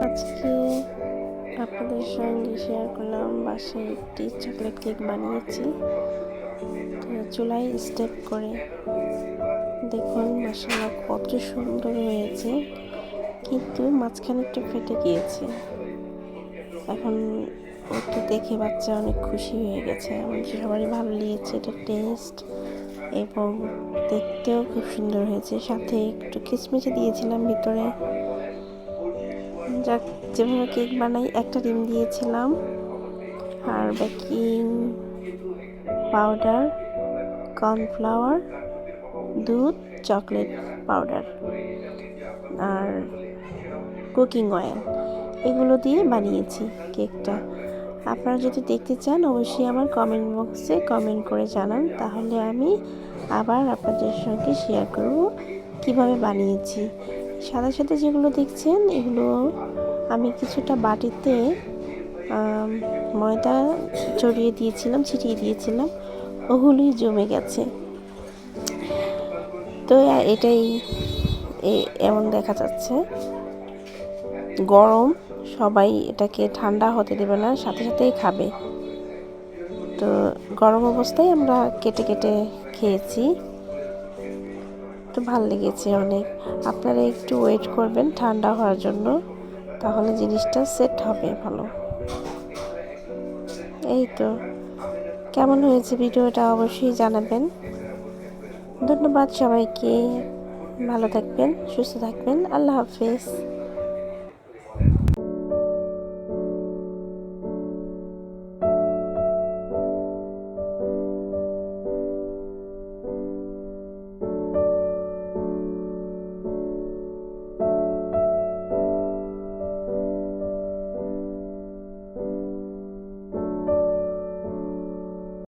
আজকে আপনাদের সঙ্গে শেয়ার করলাম বাসায় একটি চকলেট কেক বানিয়েছি। তো চুলায় স্টেপ করে দেখুন মাশাআল্লাহ কত সুন্দর হয়েছে, কিন্তু মাঝখানে একটু ফেটে গিয়েছে। এখন ও তো দেখে বাচ্চা অনেক খুশি হয়ে গেছে, এমনকি সবারই ভালো লেগেছে এটা টেস্ট, এবং দেখতেও খুব সুন্দর হয়েছে। সাথে একটু কিচমিচে দিয়েছিলাম ভিতরে। যাক, যেভাবে কেক বানাই, একটা ডিম দিয়েছিলাম আর বেকিং পাউডার, কর্নফ্লাওয়ার, দুধ, চকলেট পাউডার আর কুকিং অয়েল, এগুলো দিয়ে বানিয়েছি কেকটা। আপনারা যদি দেখতে চান অবশ্যই আমার কমেন্ট বক্সে কমেন্ট করে জানান, তাহলে আমি আবার আপনাদের সঙ্গে শেয়ার করব কিভাবে বানিয়েছি। সাথে সাথে যেগুলো দেখছেন এগুলো আমি কিছুটা বাটিতে ময়দা ছিটিয়ে দিয়েছিলাম, ওগুলোই জমে গেছে। তো এটাই এমন দেখা যাচ্ছে। গরম, সবাই এটাকে ঠান্ডা হতে দেবে না, সাথে সাথেই খাবে। তো গরম অবস্থায় আমরা কেটে কেটে খেয়েছি, তো ভালো লেগেছে অনেক। আপনারা একটু ওয়েট করবেন ঠান্ডা হওয়ার জন্য, তাহলে জিনিসটা সেট হবে ভালো। এই তো, কেমন হয়েছে ভিডিওটা অবশ্যই জানাবেন। ধন্যবাদ সবাইকে, ভালো থাকবেন, সুস্থ থাকবেন, আল্লাহ হাফেজ।